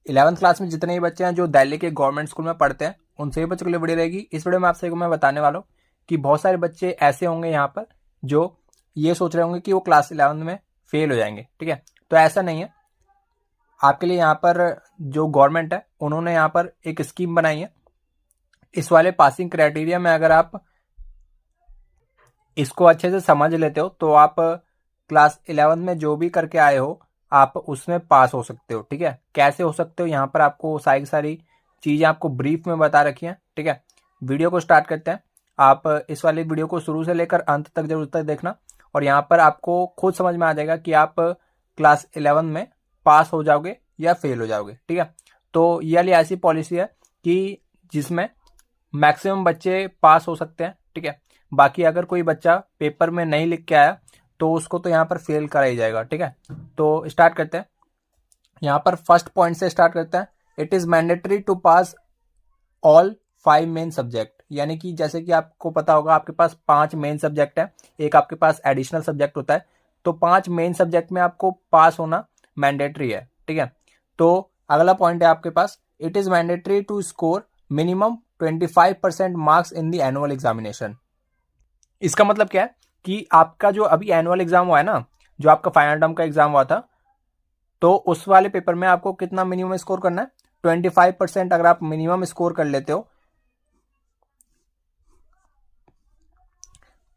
11th class में जितने भी बच्चे हैं जो दिल्ली के गवर्नमेंट स्कूल में पढ़ते हैं उन सभी बच्चों के लिए वीडियो रहेगी। इस वीडियो में आप सभी को मैं बताने वाला हूँ कि बहुत सारे बच्चे ऐसे होंगे यहाँ पर जो ये सोच रहे होंगे कि वो क्लास 11th में फेल हो जाएंगे। ठीक है, तो ऐसा नहीं है। आपके लिए यहाँ पर जो गवर्नमेंट है उन्होंने यहाँ पर एक स्कीम बनाई है। इस वाले पासिंग क्राइटेरिया में अगर आप इसको अच्छे से समझ लेते हो तो आप क्लास 11 में जो भी करके आए हो आप उसमें पास हो सकते हो। ठीक है, कैसे हो सकते हो यहाँ पर आपको सारी सारी चीज़ें आपको ब्रीफ में बता रखी हैं। ठीक है, वीडियो को स्टार्ट करते हैं। आप इस वाले वीडियो को शुरू से लेकर अंत तक जरूर तक देखना और यहाँ पर आपको खुद समझ में आ जाएगा कि आप क्लास 11 में पास हो जाओगे या फेल हो जाओगे। ठीक है, तो ये वाली ऐसी पॉलिसी है कि जिसमें मैक्सिमम बच्चे पास हो सकते हैं। ठीक है, बाकी अगर कोई बच्चा पेपर में नहीं लिख के आया तो उसको तो यहाँ पर फेल करा ही जाएगा। ठीक है, तो स्टार्ट करते हैं। यहाँ पर फर्स्ट पॉइंट से स्टार्ट करते हैं। It is mandatory to pass all 5 main subject, यानी कि जैसे कि आपको पता होगा आपके पास 5 मेन सब्जेक्ट है, एक आपके पास एडिशनल सब्जेक्ट होता है, तो 5 मेन सब्जेक्ट में आपको पास होना मैंडेटरी है। ठीक है, तो अगला पॉइंट है आपके पास, it is mandatory to score minimum 25% marks in the annual examination. इसका मतलब क्या है कि आपका जो अभी एनुअल एग्जाम हुआ है ना, जो आपका फाइनल टर्म का एग्जाम हुआ था, तो उस वाले पेपर में आपको कितना मिनिमम स्कोर करना है? 25%। अगर आप मिनिमम स्कोर कर लेते हो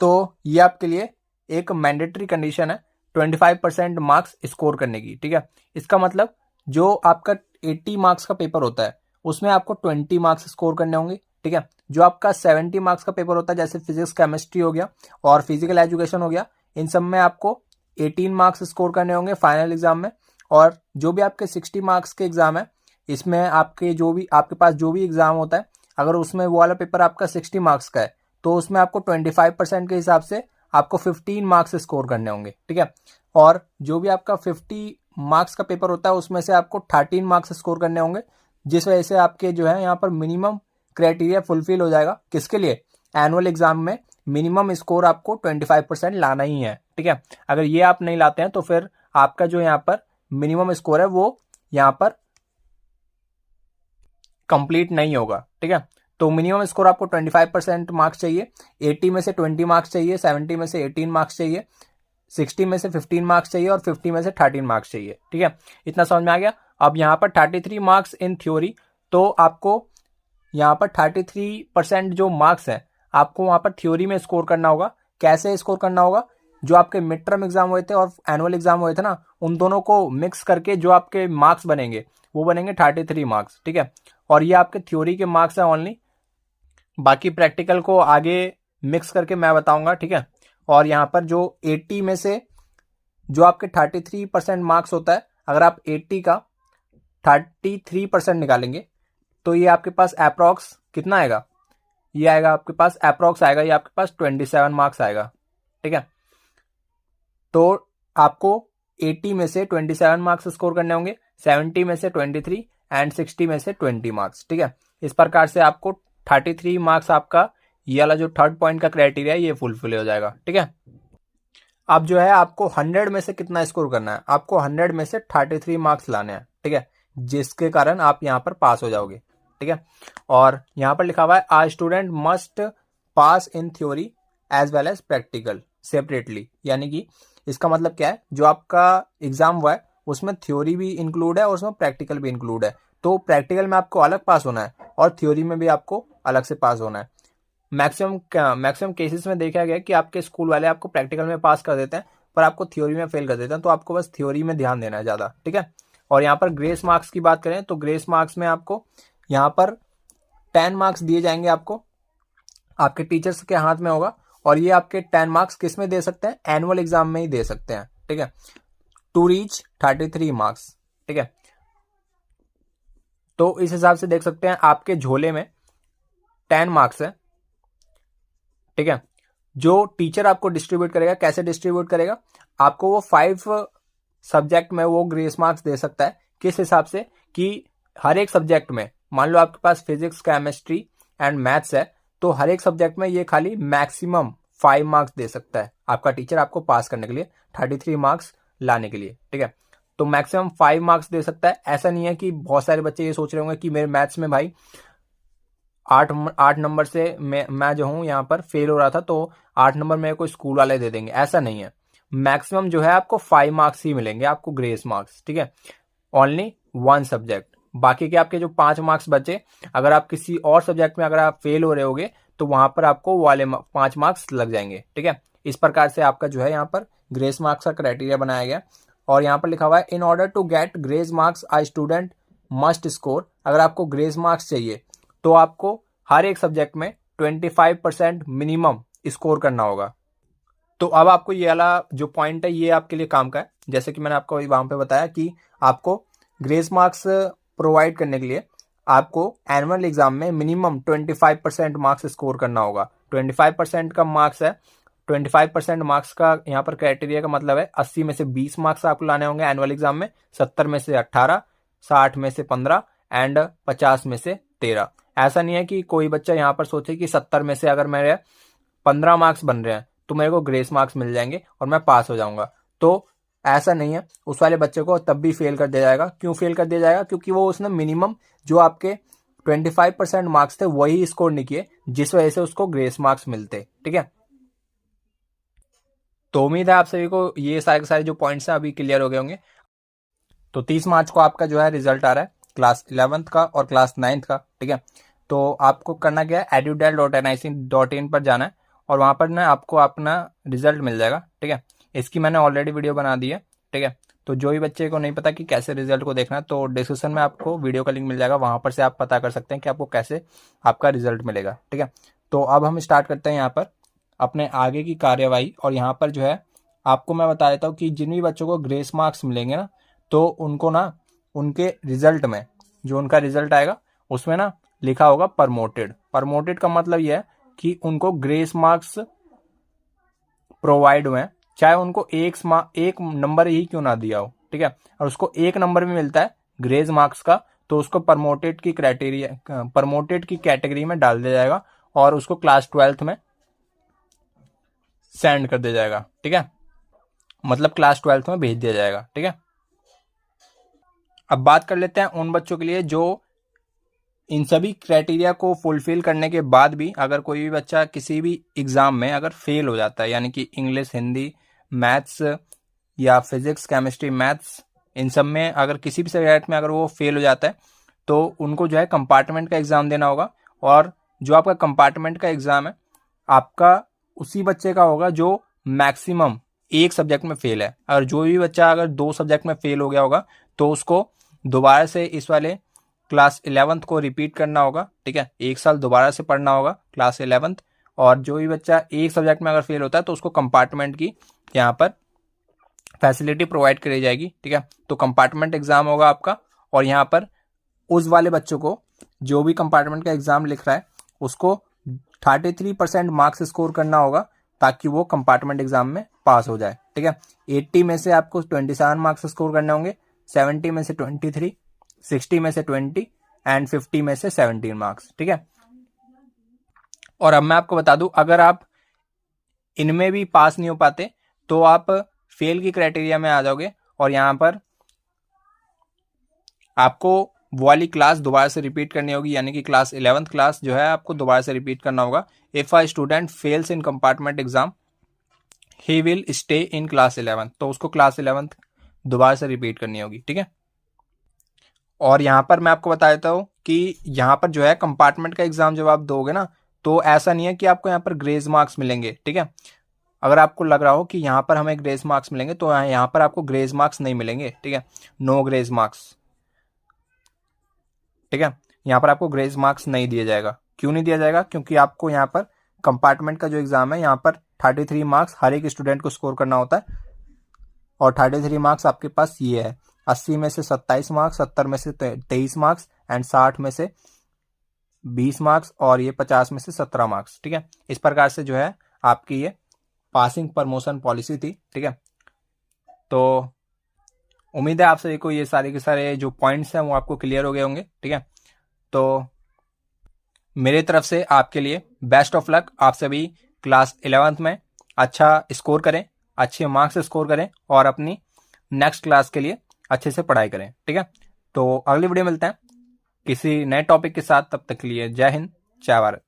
तो ये आपके लिए एक मैंडेटरी कंडीशन है 25% मार्क्स स्कोर करने की। ठीक है, इसका मतलब जो आपका 80 मार्क्स का पेपर होता है उसमें आपको 20 मार्क्स स्कोर करने होंगे। ठीक है, जो आपका 70 मार्क्स का पेपर होता है जैसे फिजिक्स केमिस्ट्री हो गया और फिजिकल एजुकेशन हो गया, इन सब में आपको 18 मार्क्स स्कोर करने होंगे फाइनल एग्जाम में। और जो भी आपके 60 मार्क्स के एग्जाम है, इसमें आपके पास जो भी एग्जाम होता है, अगर उसमें वो वाला पेपर आपका 60 मार्क्स का है तो उसमें आपको 25% के हिसाब से आपको 15 मार्क्स स्कोर करने होंगे। ठीक है, और जो भी आपका 50 मार्क्स का पेपर होता है उसमें से आपको 13 मार्क्स स्कोर करने होंगे, जिस वजह से आपके जो है यहाँ पर मिनिमम क्राइटेरिया फुलफिल हो जाएगा। किसके लिए? एनुअल एग्जाम में मिनिमम स्कोर आपको 25% लाना ही है। ठीक है, अगर ये आप नहीं लाते हैं तो फिर आपका जो यहाँ पर मिनिमम स्कोर है वो यहाँ पर कंप्लीट नहीं होगा। ठीक है, तो मिनिमम स्कोर आपको 25% मार्क्स चाहिए, 80 में से 20 मार्क्स चाहिए, 70 में से 18 मार्क्स चाहिए, 60 में से 15 मार्क्स चाहिए और 50 में से 13 मार्क्स चाहिए। ठीक है, इतना समझ में आ गया। अब यहाँ पर 33 मार्क्स इन थ्योरी, तो आपको यहाँ पर 33% जो मार्क्स है आपको वहाँ पर थ्योरी में स्कोर करना होगा। कैसे स्कोर करना होगा? जो आपके मिड टर्म एग्जाम हुए थे और एनुअल एग्जाम हुए थे ना, उन दोनों को मिक्स करके जो आपके मार्क्स बनेंगे वो बनेंगे 33 मार्क्स। ठीक है, और ये आपके थ्योरी के मार्क्स है ओनली, बाकी प्रैक्टिकल को आगे मिक्स करके मैं बताऊंगा। ठीक है, और यहाँ पर जो 80 में से जो आपके 33% मार्क्स होता है, अगर आप 80 का 33% निकालेंगे तो ये आपके पास अप्रॉक्स कितना आएगा? ये आएगा आपके पास अप्रॉक्स आएगा, ये आपके पास 27 मार्क्स आएगा। ठीक है, तो आपको 80 में से 27 मार्क्स स्कोर करने होंगे, 70 में से 23 एंड 60 में से 20 मार्क्स। ठीक है, इस प्रकार से आपको 33 मार्क्स आपका ये वाला जो थर्ड पॉइंट का क्राइटेरिया है ये फुलफिल हो जाएगा। ठीक है, अब जो है आपको 100 में से कितना स्कोर करना है? आपको 100 में से 33 मार्क्स लाने हैं। ठीक है, जिसके कारण आप यहाँ पर पास हो जाओगे। ठीक है, और यहाँ पर लिखा हुआ है a student must pass in theory as well as practical separately, यानी कि इसका मतलब क्या है? जो आपका एग्जाम हुआ है उसमें थ्योरी भी इंक्लूड है और उसमें प्रैक्टिकल भी इंक्लूड है, तो प्रैक्टिकल में आपको अलग पास होना है और थ्योरी में भी आपको अलग से पास होना है। मैक्सिमम केसेस में देखा गया कि आपके स्कूल वाले आपको प्रैक्टिकल में पास कर देते हैं पर आपको थ्योरी में फेल कर देते हैं, तो आपको बस थ्योरी में ध्यान देना है ज़्यादा। ठीक है, और यहाँ पर ग्रेस मार्क्स की बात करें तो ग्रेस मार्क्स में आपको यहाँ पर 10 मार्क्स दिए जाएंगे, आपको आपके टीचर्स के हाथ में होगा, और ये आपके 10 मार्क्स किस में दे सकते हैं? एनुअल एग्जाम में ही दे सकते हैं। ठीक है, टू रीच 33 मार्क्स। ठीक है, तो इस हिसाब से देख सकते हैं आपके झोले में 10 मार्क्स है। ठीक है, जो टीचर आपको डिस्ट्रीब्यूट करेगा, कैसे डिस्ट्रीब्यूट करेगा? आपको वो 5 सब्जेक्ट में वो ग्रेस मार्क्स दे सकता है। किस हिसाब से? कि हर एक सब्जेक्ट में, मान लो आपके पास फिजिक्स केमिस्ट्री एंड मैथ्स है, तो हर एक सब्जेक्ट में ये खाली मैक्सिमम 5 मार्क्स दे सकता है आपका टीचर आपको पास करने के लिए, 33 मार्क्स लाने के लिए। ठीक है, तो मैक्सिमम 5 मार्क्स दे सकता है। ऐसा नहीं है कि बहुत सारे बच्चे ये सोच रहे होंगे कि मेरे मैथ्स में भाई 8 नंबर से मैं जो हूँ यहाँ पर फेल हो रहा था, तो 8 नंबर मेरे को स्कूल वाले दे देंगे, ऐसा नहीं है। मैक्सिमम जो है आपको 5 मार्क्स ही मिलेंगे, आपको ग्रेस मार्क्स, ठीक है, ओनली 1 सब्जेक्ट। बाकी के आपके जो 5 मार्क्स बचे, अगर आप किसी और सब्जेक्ट में अगर आप फेल हो रहे होगे तो वहां पर आपको वाले 5 मार्क्स लग जाएंगे, ठीक है। इस प्रकार से आपका जो है यहाँ पर ग्रेस मार्क्स का क्राइटेरिया बनाया गया। और यहाँ पर लिखा हुआ है in order to get grace marks a student must score. अगर आपको ग्रेस मार्क्स चाहिए तो आपको हर एक सब्जेक्ट में 25% मिनिमम स्कोर करना होगा। तो अब आपको ये वाला जो पॉइंट है ये आपके लिए काम का है। जैसे कि मैंने आपको वहां पे बताया कि आपको ग्रेस मार्क्स प्रोवाइड करने के लिए आपको एनुअल एग्जाम में मिनिमम 25% मार्क्स स्कोर करना होगा। 25% का मार्क्स है, 25% मार्क्स का यहाँ पर क्राइटेरिया का मतलब है 80 में से 20 मार्क्स आपको लाने होंगे एनुअल एग्जाम में, 70 में से 18, 60 में से 15 एंड 50 में से 13। ऐसा नहीं है कि कोई बच्चा यहाँ पर सोचे कि 70 में से अगर मेरे 15 मार्क्स बन रहे हैं तो मेरे को ग्रेस मार्क्स मिल जाएंगे और मैं पास हो जाऊंगा, तो ऐसा नहीं है। उस वाले बच्चे को तब भी फेल कर दिया जाएगा। क्यों फेल कर दिया जाएगा? क्योंकि वो उसने मिनिमम जो आपके 25% मार्क्स थे वही स्कोर नहीं किए, जिस वजह से उसको ग्रेस मार्क्स मिलते, ठीक है। तो उम्मीद है आप सभी को ये सारे के सारे जो पॉइंट्स हैं अभी क्लियर हो गए होंगे। तो 30 मार्च को आपका जो है रिजल्ट आ रहा है क्लास 11th का और क्लास 9th का, ठीक है। तो आपको करना क्या है, edudel.nic.in पर जाना है और वहां पर ना आपको अपना रिजल्ट मिल जाएगा, ठीक है। इसकी मैंने ऑलरेडी वीडियो बना दी है, ठीक है। तो जो भी बच्चे को नहीं पता कि कैसे रिजल्ट को देखना है तो डिस्क्रिप्शन में आपको वीडियो का लिंक मिल जाएगा, वहां पर से आप पता कर सकते हैं कि आपको कैसे आपका रिजल्ट मिलेगा, ठीक है। तो अब हम स्टार्ट करते हैं यहाँ पर अपने आगे की कार्यवाही। और यहाँ पर जो है आपको मैं बता देता हूँ कि जिन भी बच्चों को ग्रेस मार्क्स मिलेंगे ना, तो उनको ना उनके रिजल्ट में जो उनका रिजल्ट आएगा उसमें ना लिखा होगा प्रमोटेड। प्रमोटेड का मतलब यह है कि उनको ग्रेस मार्क्स प्रोवाइड हुए हैं, चाहे उनको एक नंबर ही क्यों ना दिया हो, ठीक है। और उसको 1 नंबर भी मिलता है ग्रेस मार्क्स का, तो उसको प्रमोटेड की कैटेगरी में डाल दिया जाएगा और उसको क्लास 12th में सेंड कर दिया जाएगा, ठीक है। मतलब क्लास 12th में भेज दिया जाएगा, ठीक है। अब बात कर लेते हैं उन बच्चों के लिए जो इन सभी क्राइटेरिया को फुलफिल करने के बाद भी अगर कोई भी बच्चा किसी भी एग्जाम में अगर फेल हो जाता है, यानी कि इंग्लिश, हिंदी, मैथ्स या फिजिक्स, केमिस्ट्री, मैथ्स, इन सब में अगर किसी भी सब्जेक्ट में अगर वो फेल हो जाता है तो उनको जो है कंपार्टमेंट का एग्जाम देना होगा। और जो आपका कंपार्टमेंट का एग्जाम है आपका उसी बच्चे का होगा जो मैक्सिमम एक सब्जेक्ट में फेल है। और जो भी बच्चा अगर 2 सब्जेक्ट में फेल हो गया होगा तो उसको दोबारा से इस वाले क्लास 11th को रिपीट करना होगा, ठीक है। 1 साल दोबारा से पढ़ना होगा क्लास 11th। और जो भी बच्चा एक सब्जेक्ट में अगर फेल होता है तो उसको कंपार्टमेंट की यहाँ पर फैसिलिटी प्रोवाइड करी जाएगी, ठीक है। तो कंपार्टमेंट एग्जाम होगा आपका और यहाँ पर उस वाले बच्चों को जो भी कंपार्टमेंट का एग्जाम लिख रहा है उसको 33% मार्क्स स्कोर करना होगा ताकि वो कंपार्टमेंट एग्जाम में पास हो जाए, ठीक है। 80 में से आपको 27 मार्क्स स्कोर करने होंगे, 70 में से 23, 60 में से 20 एंड 50 में से 17 मार्क्स, ठीक है। और अब मैं आपको बता दूं अगर आप इनमें भी पास नहीं हो पाते तो आप फेल की क्राइटेरिया में आ जाओगे और यहां पर आपको वो वाली क्लास दोबारा से रिपीट करनी होगी, यानी कि क्लास 11th क्लास जो है आपको दोबारा से रिपीट करना होगा। If a student fails in compartment exam he will stay in class 11th, तो उसको क्लास 11th दोबारा से रिपीट करनी होगी, ठीक है। और यहां पर मैं आपको बता देता हूं कि यहां पर जो है कंपार्टमेंट का एग्जाम जब आप दोगे ना तो ऐसा नहीं है कि आपको यहाँ पर ग्रेस मार्क्स मिलेंगे, ठीक है। अगर आपको लग रहा हो कि यहाँ पर हमें ग्रेस मार्क्स मिलेंगे तो यहाँ पर आपको ग्रेस मार्क्स नहीं मिलेंगे, ठीक है। नो ग्रेस मार्क्स, ठीक है। यहाँ पर आपको ग्रेस मार्क्स नहीं दिया जाएगा। क्यों नहीं दिया जाएगा? क्योंकि आपको यहाँ पर कंपार्टमेंट का जो एग्जाम है यहाँ पर 33 मार्क्स हर एक स्टूडेंट को स्कोर करना होता है और 33 मार्क्स आपके पास ये है। 80 में से 27 मार्क्स, 70 में से 23 मार्क्स एंड 60 में से 20 मार्क्स और ये 50 में से 17 मार्क्स, ठीक है। इस प्रकार से जो है आपकी ये पासिंग प्रमोशन पॉलिसी थी, ठीक है। तो उम्मीद है आप सभी को ये सारे के सारे जो पॉइंट्स हैं वो आपको क्लियर हो गए होंगे, ठीक है। तो मेरे तरफ से आपके लिए बेस्ट ऑफ लक। आप सभी क्लास 11th में अच्छा स्कोर करें, अच्छे मार्क्स स्कोर करें और अपनी नेक्स्ट क्लास के लिए अच्छे से पढ़ाई करें, ठीक है। तो अगली वीडियो मिलते हैं किसी नए टॉपिक के साथ, तब तक के लिए जय हिंद, जय भारत।